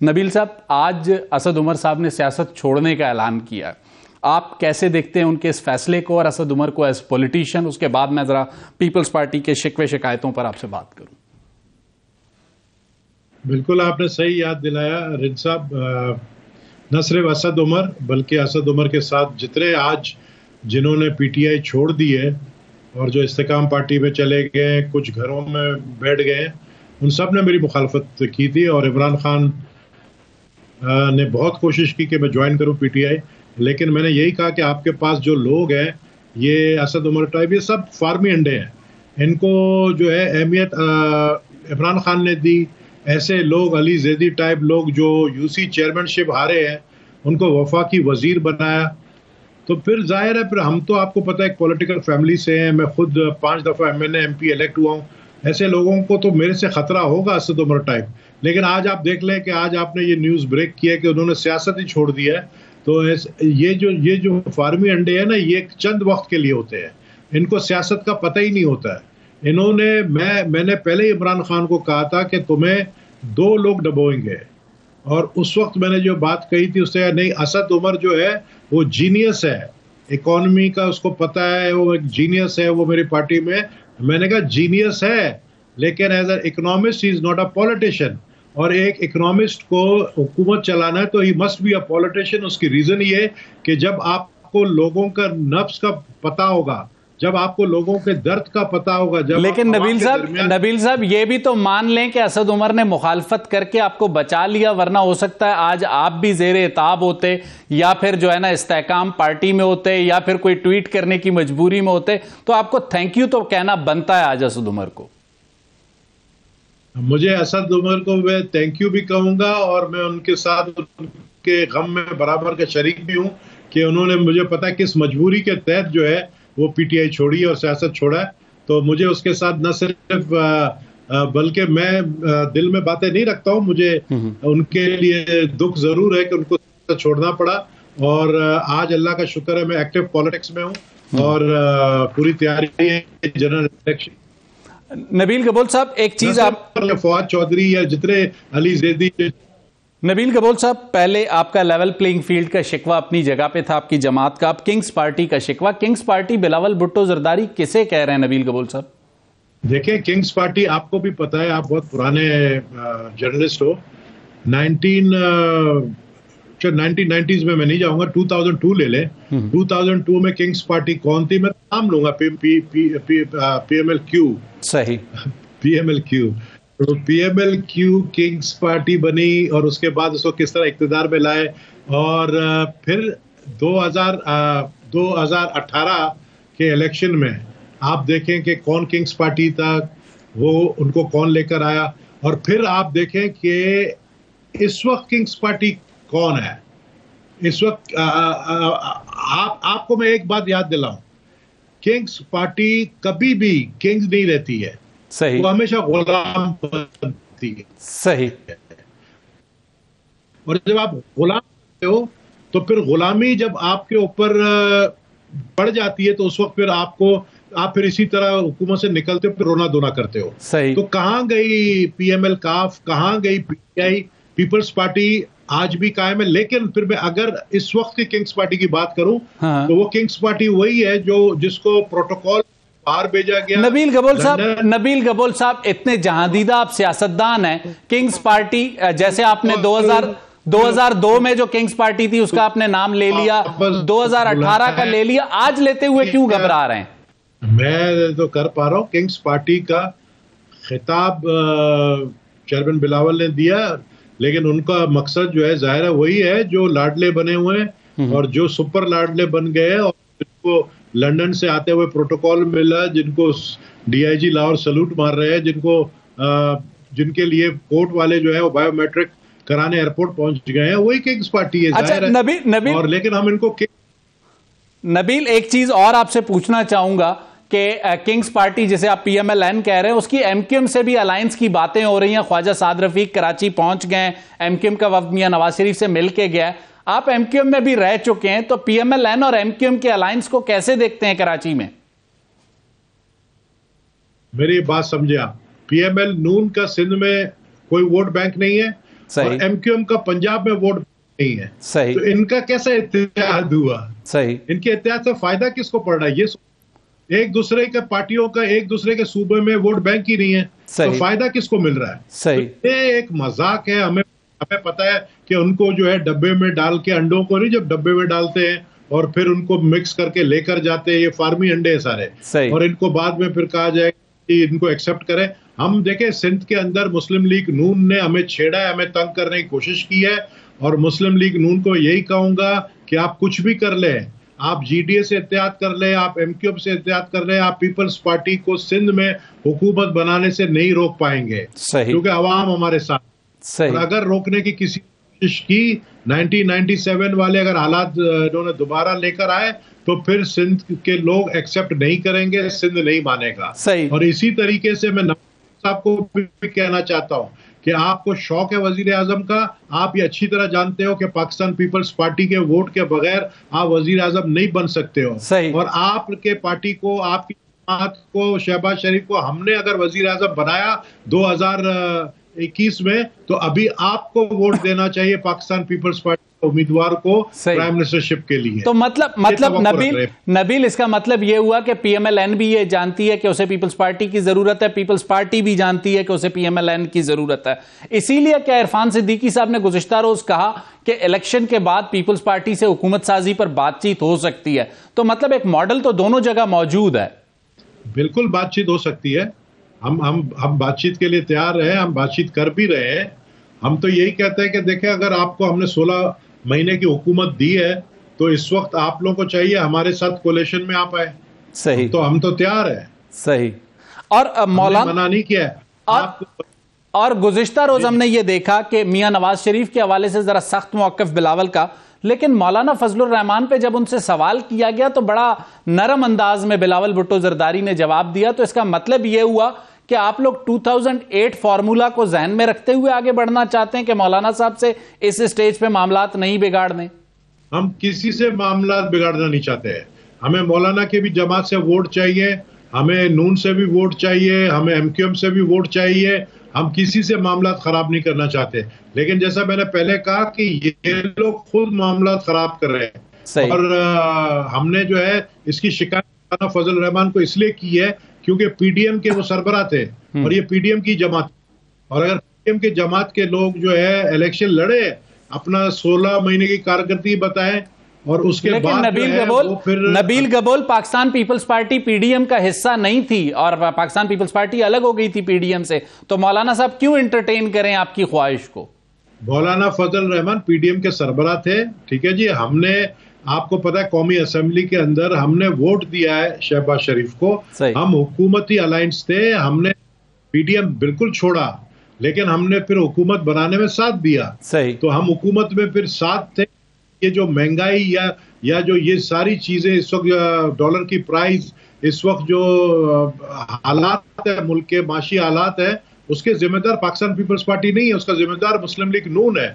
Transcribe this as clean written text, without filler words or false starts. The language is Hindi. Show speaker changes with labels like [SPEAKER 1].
[SPEAKER 1] नबील साहब, आज असद उमर साहब ने सियासत छोड़ने का ऐलान किया, आप कैसे देखते हैं उनके इस फैसले को और असद उमर को एज पॉलिटिशियन? उसके बाद मैं जरा पीपल्स पार्टी के शिकवे शिकायतों पर आपसे बात करूं।
[SPEAKER 2] बिल्कुल आपने सही याद दिलाया रिज साहब। न सिर्फ असद उमर बल्कि असद उमर के साथ जितने आज जिन्होंने पीटीआई छोड़ दी है और जो इस्तेकाम पार्टी में चले गए, कुछ घरों में बैठ गए, उन सब ने मेरी मुखालफत की थी। और इमरान खान ने बहुत कोशिश की कि मैं ज्वाइन करूं पीटीआई, लेकिन मैंने यही कहा कि आपके पास जो लोग हैं, ये असद उमर टाइप, ये सब फार्मी अंडे हैं, इनको जो है अहमियत इमरान खान ने दी। ऐसे लोग, अली जैदी टाइप लोग जो यूसी चेयरमैनशिप हारे हैं, उनको वफाकी वजीर बनाया। तो फिर जाहिर है, फिर हम तो आपको पता है एक पॉलिटिकल फैमिली से हैं, मैं खुद 5 दफ़ा एमएनए एमपी इलेक्ट हुआ हूँ। ऐसे लोगों को तो मेरे से खतरा होगा असद उमर टाइप। लेकिन आज आप देख लें कि आज आपने ये न्यूज़ ब्रेक किया कि उन्होंने सियासत ही छोड़ दिया है। तो ये जो फार्मी अंडे हैं ना, ये चंद वक्त के लिए होते हैं, इनको सियासत का पता ही नहीं होता है। मैंने पहले ही इमरान खान को कहा था कि तुम्हें 2 लोग डबोएंगे, और उस वक्त मैंने जो बात कही थी उससे नहीं, असद उमर जो है वो जीनियस है, इकोनॉमी का उसको पता है, वो एक जीनियस है। वो मेरी पार्टी में, मैंने कहा जीनियस है, लेकिन as a economist he is not a politician. और एक इकोनॉमिस्ट को हुकूमत चलाना है तो he must be a politician. उसकी रीजन ये कि जब आपको लोगों का नफ्स का पता होगा, जब आपको लोगों के दर्द का पता होगा, जब।
[SPEAKER 1] लेकिन नबील साहब ये भी तो मान लें कि असद उमर ने मुखालफत करके आपको बचा लिया, वरना हो सकता है आज आप भी ज़ेरे इताब होते, या फिर जो है ना इस्तेकाम पार्टी में होते, या फिर कोई ट्वीट करने की मजबूरी में होते। तो आपको थैंक यू तो कहना बनता है आज असद उमर को।
[SPEAKER 2] मुझे असद उमर को मैं थैंक यू भी कहूंगा, और मैं उनके साथ उनके गम में बराबर का शरीक भी हूं कि उन्होंने, मुझे पता है किस मजबूरी के तहत जो है वो पीटीआई छोड़ी है और सियासत छोड़ा है। तो मुझे उसके साथ न सिर्फ बल्कि मैं दिल में बातें नहीं रखता हूं, मुझे उनके लिए दुख जरूर है कि उनको छोड़ना पड़ा। और आज अल्लाह का शुक्र है मैं एक्टिव पॉलिटिक्स में हूं और पूरी तैयारी है जनरल इलेक्शन।
[SPEAKER 1] नबील गबोल साहब, एक चीज आप,
[SPEAKER 2] फवाद चौधरी या जितने अली जैदी।
[SPEAKER 1] नबील गबोल साहब, पहले आपका लेवल प्लेइंग फील्ड का शिकवा अपनी जगह पे था, आपकी जमात का। अब किंग्स पार्टी का शिकवा, किंग्स पार्टी बिलावल भुट्टो जरदारी किसे कह रहे हैं नबील गबोल साहब?
[SPEAKER 2] देखिए, किंग्स पार्टी आपको भी पता है, आप बहुत पुराने जर्नलिस्ट हो। 1990s में मैं नहीं जाऊंगा, 2002 ले ले। 2002 में किंग्स पार्टी कौन थी? मैं नाम लूंगा, PMLQ। सही, PMLQ। तो PMLQ किंग्स पार्टी बनी, और उसके बाद उसको किस तरह इक्तिदार में लाए। और फिर 2018 के इलेक्शन में आप देखें कि कौन किंग्स पार्टी था, वो उनको कौन लेकर आया। और फिर आप देखें कि इस वक्त किंग्स पार्टी कौन है। इस वक्त आपको मैं एक बात याद दिलाऊं, किंग्स पार्टी कभी भी किंग्स नहीं रहती है।
[SPEAKER 1] सही,
[SPEAKER 2] वो हमेशा गुलाम बनती है।
[SPEAKER 1] सही।
[SPEAKER 2] और जब आप गुलाम हो तो फिर गुलामी जब आपके ऊपर पड़ जाती है तो उस वक्त फिर आप फिर इसी तरह हुकूमत से निकलते हो, फिर रोना धोना करते हो।
[SPEAKER 1] सही। तो
[SPEAKER 2] कहां गई PML काफ, कहां गई PTI? पीपल्स पार्टी आज भी कायम है। लेकिन फिर मैं अगर इस वक्त की किंग्स पार्टी की बात करूं, तो वो किंग्स पार्टी वही है जिसको प्रोटोकॉल बाहर भेजा गया।
[SPEAKER 1] नबील गबोल साहब, इतने जहांदीदा आप सियासतदान हैं, किंग्स पार्टी जैसे आपने 2002 में जो किंग्स पार्टी थी उसका आपने नाम ले लिया, 2018 का ले लिया, आज लेते हुए क्यों घबरा रहे हैं?
[SPEAKER 2] मैं तो कर पा रहा हूं। किंग्स पार्टी का खिताब चेयरमैन बिलावल ने दिया, लेकिन उनका मकसद जो है जाहिर है वही है जो लाडले बने हुए हैं और जो सुपर लाडले बन गए, और जिनको लंदन से आते हुए प्रोटोकॉल मिला, जिनको DIG लाहौर सल्यूट मार रहे हैं, जिनके लिए कोर्ट वाले जो है वो बायोमेट्रिक कराने एयरपोर्ट पहुंच गए हैं, वही किंग्स पार्टी है।
[SPEAKER 1] अच्छा, नबील,
[SPEAKER 2] और लेकिन हम इनको
[SPEAKER 1] नबील एक चीज और आपसे पूछना चाहूंगा कि किंग्स पार्टी जिसे आप PMLN कह रहे हैं, उसकी MQM से भी अलायंस की बातें हो रही हैं। ख्वाजा साद रफीक कराची पहुंच गए, MQM का वफ्द मियां नवाज शरीफ से मिल के गया। आप MQM में भी रह चुके हैं, तो PMLN और MQM के अलायंस को कैसे देखते हैं कराची में?
[SPEAKER 2] मेरी बात समझे आप, PML नून का सिंध में कोई वोट बैंक नहीं है,
[SPEAKER 1] सही।
[SPEAKER 2] और MQM का पंजाब में वोट नहीं है,
[SPEAKER 1] सही।
[SPEAKER 2] तो इनका कैसा इत्तेहाद हुआ?
[SPEAKER 1] सही।
[SPEAKER 2] इनके इत्तेहाद से फायदा किसको पड़ रहा है? ये एक दूसरे के पार्टियों का एक दूसरे के सूबे में वोट बैंक ही नहीं है, तो फायदा किसको मिल रहा है?
[SPEAKER 1] सही।
[SPEAKER 2] तो ये एक मजाक है। हमें पता है कि उनको जो है डब्बे में डाल के, अंडों को नहीं, जब डब्बे में डालते हैं और फिर उनको मिक्स करके लेकर जाते हैं, ये फार्मी अंडे हैं सारे, और इनको बाद में फिर कहा जाए कि इनको एक्सेप्ट करें। हम देखें, सिंध के अंदर मुस्लिम लीग नून ने हमें छेड़ा है, हमें तंग करने की कोशिश की है, और मुस्लिम लीग नून को यही कहूंगा कि आप कुछ भी कर लें, आप GDA से इत्तेहाद कर ले, आप MQM से इत्तेहाद कर ले, आप पीपल्स पार्टी को सिंध में हुकूमत बनाने से नहीं रोक पाएंगे, क्योंकि अवाम हमारे साथ। और अगर रोकने की किसी कोशिश की, 1997 वाले अगर हालात इन्होंने दोबारा लेकर आए, तो फिर सिंध के लोग एक्सेप्ट नहीं करेंगे, सिंध नहीं मानेगा। और इसी तरीके से मैं नवाज साहब को भी कहना चाहता हूं कि आपको शौक है वजीर आजम का, आप ये अच्छी तरह जानते हो कि पाकिस्तान पीपल्स पार्टी के वोट के बगैर आप वजीर आजम नहीं बन सकते हो। और आपके पार्टी को, आपकी जमात को, शहबाज शरीफ को हमने अगर वजीर आजम बनाया 2021 में, तो अभी आपको वोट देना चाहिए पाकिस्तान पीपल्स पार्टी उम्मीदवार को प्राइम मिनिस्टरशिप के लिए।
[SPEAKER 1] तो मतलब नबील इसका मतलब यह हुआ कि PMLN भी ये जानती है कि उसे पीपल्स पार्टी की जरूरत है, पीपल्स पार्टी भी जानती है कि उसे PMLN की जरूरत है। इसीलिए क्या इरफान सिद्दीकी साहब ने गुज़िश्ता रोज कहा कि इलेक्शन के बाद पीपल्स पार्टी से हुकूमत साजी पर बातचीत हो सकती है? तो मतलब एक मॉडल तो दोनों जगह मौजूद है।
[SPEAKER 2] बिल्कुल बातचीत हो सकती है, हम बातचीत के लिए तैयार हैं, हम बातचीत कर भी रहे हैं। हम तो यही कहते हैं कि देखें, अगर आपको हमने 16 महीने की हुकूमत दी है, तो इस वक्त आप लोगों को चाहिए हमारे साथ कोलेशन में आप आए।
[SPEAKER 1] सही।
[SPEAKER 2] तो हम तो तैयार हैं।
[SPEAKER 1] सही। और मौलाना
[SPEAKER 2] मना नहीं किया।
[SPEAKER 1] और गुज़िश्ता रोज हमने ये देखा कि मियां नवाज शरीफ के हवाले से जरा सख्त मौक़िफ़ बिलावल का, लेकिन मौलाना फजलुर रहमान पे जब उनसे सवाल किया गया तो बड़ा नरम अंदाज में बिलावल भुट्टो जरदारी ने जवाब दिया। तो इसका मतलब यह हुआ कि आप लोग 2008 फॉर्मूला को जहन में रखते हुए आगे बढ़ना चाहते हैं कि मौलाना साहब से इस स्टेज पे मामलात नहीं बिगाड़ने?
[SPEAKER 2] हम किसी से मामलात बिगाड़ना नहीं चाहते हैं। हमें मौलाना के भी जमात से वोट चाहिए, हमें नून से भी वोट चाहिए, हमें MQM से भी वोट चाहिए। हम किसी से मामलात खराब नहीं करना चाहते, लेकिन जैसा मैंने पहले कहा कि ये लोग खुद मामलात खराब कर रहे हैं। और हमने जो है इसकी शिकायत फजल रहमान को इसलिए की है क्योंकि PDM के वो सरबराह थे, और ये PDM की जमात, और अगर PDM के जमात के लोग जो है इलेक्शन लड़े, अपना 16 महीने की कारकर्दगी बताएं, और उसके बाद
[SPEAKER 1] Nabeel Gabol Pakistan Peoples Party PDM का हिस्सा नहीं थी, और पाकिस्तान पीपल्स पार्टी अलग हो गई थी PDM से, तो मौलाना साहब क्यों एंटरटेन करें आपकी ख्वाहिश को?
[SPEAKER 2] मौलाना फजल रहमान PDM के सरबराह थे, ठीक है जी। हमने, आपको पता है, कौमी असेंबली के अंदर हमने वोट दिया है शहबाज शरीफ को। हम हुकूमती अलायंस थे, हमने PDM बिल्कुल छोड़ा, लेकिन हमने फिर हुकूमत बनाने में साथ दिया। तो हम हुकूमत में फिर साथ थे। ये जो महंगाई या जो ये सारी चीजें इस वक्त, डॉलर की प्राइस, इस वक्त जो हालात है, मुल्क के माशी हालात है, उसके जिम्मेदार पाकिस्तान पीपल्स पार्टी नहीं है, उसका जिम्मेदार मुस्लिम लीग नून है।